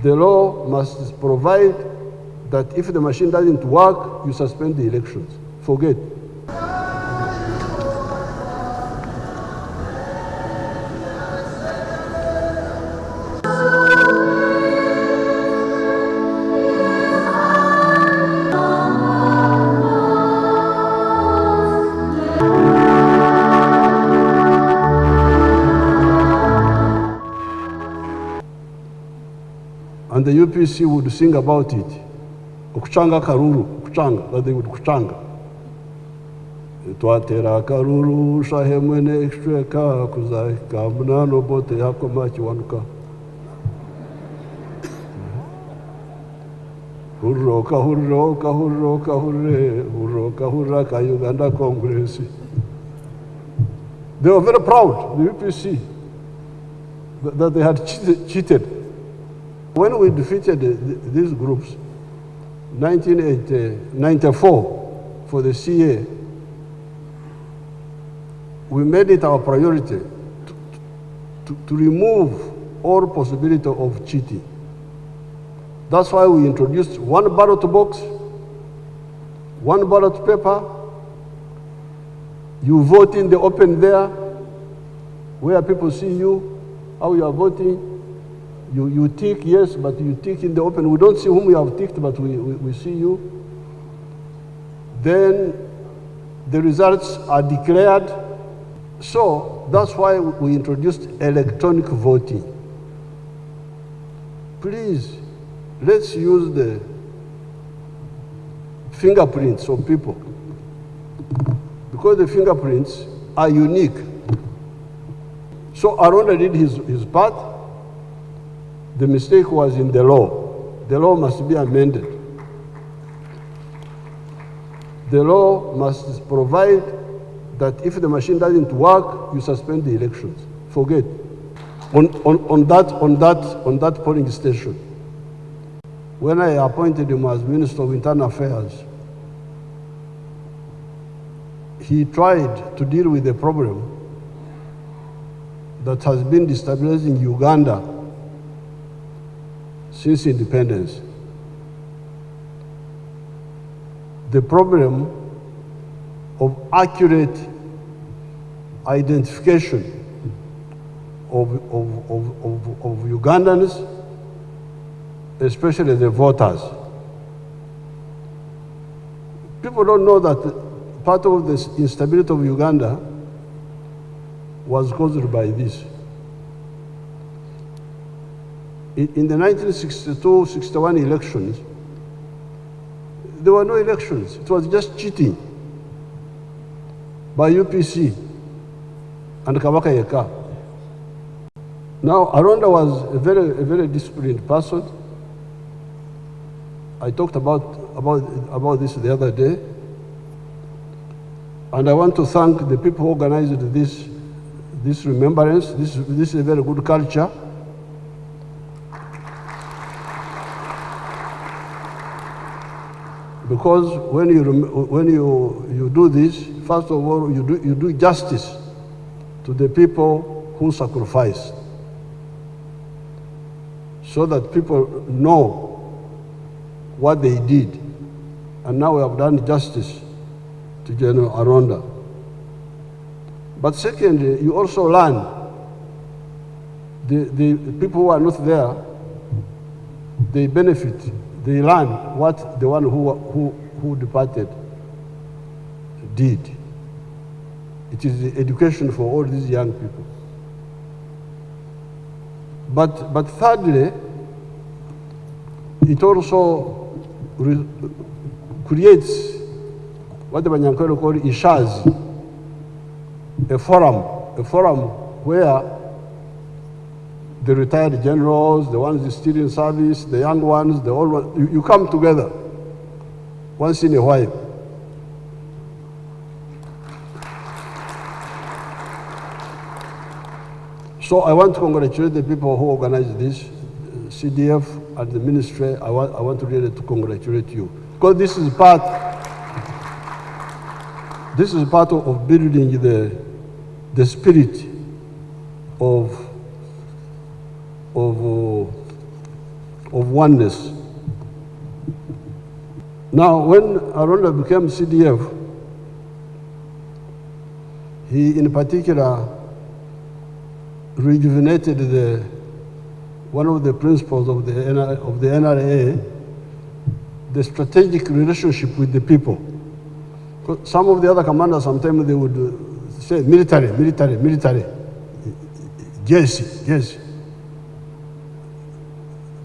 The law must provide that if the machine doesn't work, you suspend the elections. Forget. And the UPC would sing about it. Kuchanga karuru, kuchanga, that they would kuchanga. Twatera karuru, shahemwene ekshweka, kuzaika, mnano bote yako machi wanuka. Hurroka, hurroka, hurroka, hurre, hurroka, hurraka, Uganda Congress. They were very proud, the UPC, that they had cheated. When we defeated these groups, 1994, for the CA, we made it our priority to remove all possibility of cheating. That's why we introduced one ballot box, one ballot paper. You vote in the open there, where people see you, how you are voting. You tick, yes, but you tick in the open. We don't see whom you have ticked, but we see you. Then the results are declared. So that's why we introduced electronic voting. Please, let's use the fingerprints of people, because the fingerprints are unique. So Aronda did his part. The mistake was in the law. The law must be amended. The law must provide that if the machine doesn't work, you suspend the elections. Forget. On that polling station, when I appointed him as Minister of Internal Affairs, he tried to deal with the problem that has been destabilizing Uganda since independence. The problem of accurate identification of Ugandans, especially the voters. People don't know that part of the instability of Uganda was caused by this. In the 1962-61 elections, there were no elections. It was just cheating by UPC and Kabaka Yeka. Now, Aronda was a very disciplined person. I talked about this the other day. And I want to thank the people who organized this remembrance. This is a very good culture. Because when you do this, first of all, you do justice to the people who sacrificed, so that people know what they did. And now we have done justice to General Aronda. But secondly, you also learn the people who are not there, they benefit. They learn what the one who departed did. It is the education for all these young people. But thirdly, it also creates what the Banyankolo call ishazi, a forum where the retired generals, the ones still in service, the young ones, the old ones, you come together once in a while. So I want to congratulate the people who organized this, CDF and the ministry. I want to really to congratulate you, because this is part of building the spirit of of oneness. Now, when Aronda became CDF, he in particular rejuvenated one of the principles of the NRA, the strategic relationship with the people. Some of the other commanders, sometimes they would say military, Jesse.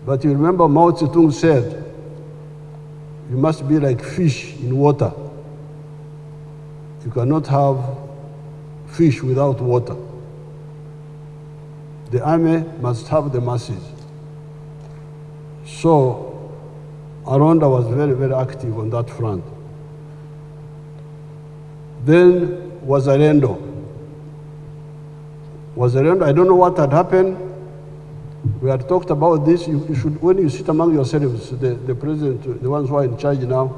But you remember Mao Zedong said, you must be like fish in water. You cannot have fish without water. The army must have the masses. So Aronda was very, very active on that front. Then Wazalendo, I don't know what had happened. We had talked about this. You should, when you sit among yourselves, the president, the ones who are in charge now,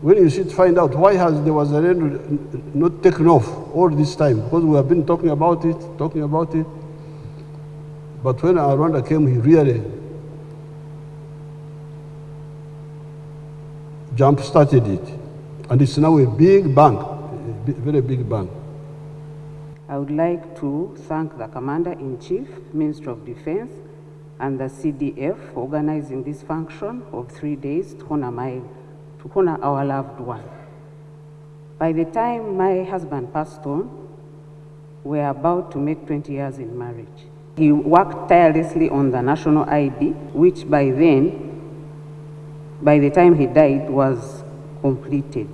when you sit, find out why has the Wazalendo not taken off all this time? Because we have been talking about it. But when Aronda came, he really jump-started it. And it's now a big bank, a very big bank. I would like to thank the Commander-in-Chief, Minister of Defense, and the CDF for organizing this function of 3 days to honor our loved one. By the time my husband passed on, we were about to make 20 years in marriage. He worked tirelessly on the national ID, which by the time he died, was completed.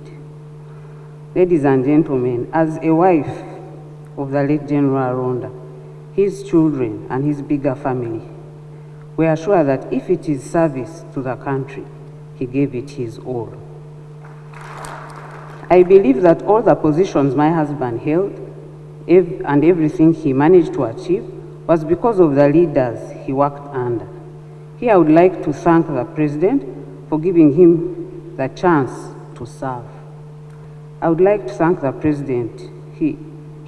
Ladies and gentlemen, as a wife of the late General Aronda, his children and his bigger family, we are sure that if it is service to the country, he gave it his all. I believe that all the positions my husband held and everything he managed to achieve was because of the leaders he worked under. Here I would like to thank the President for giving him the chance to serve. I would like to thank the President. He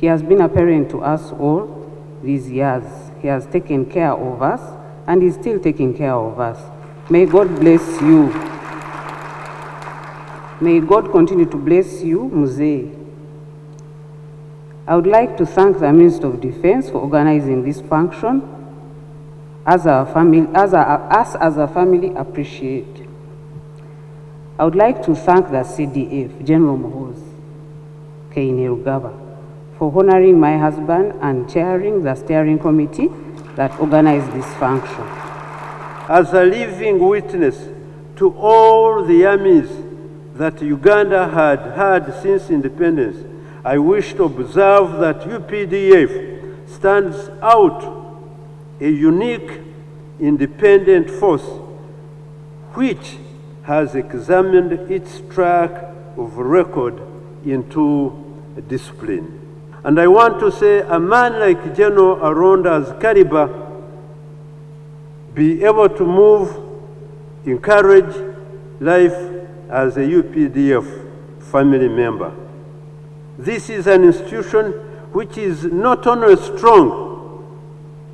has been a parent to us all these years. He has taken care of us and is still taking care of us. May God bless you. May God continue to bless you, Muzee. I would like to thank the Minister of Defense for organizing this function, as a family appreciate. I would like to thank the CDF, General Mohoz Kainerugaba, for honoring my husband and chairing the steering committee that organized this function. As a living witness to all the armies that Uganda had since independence, I wish to observe that UPDF stands out a unique, independent force which has examined its track of record into discipline. And I want to say a man like General Aronda's caliber be able to move, encourage life as a UPDF family member. This is an institution which is not only strong,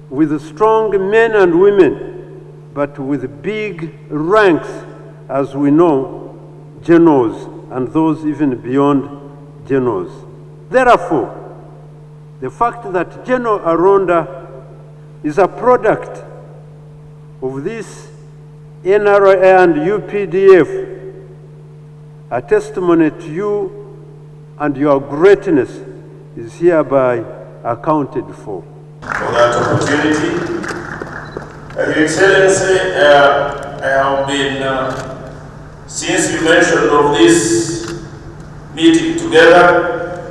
with strong men and women, but with big ranks, as we know, generals and those even beyond generals. Therefore, the fact that General Aronda is a product of this NRA and UPDF, a testimony to you and your greatness is hereby accounted for. For that opportunity, Your Excellency, I have been, since you mentioned of this meeting together,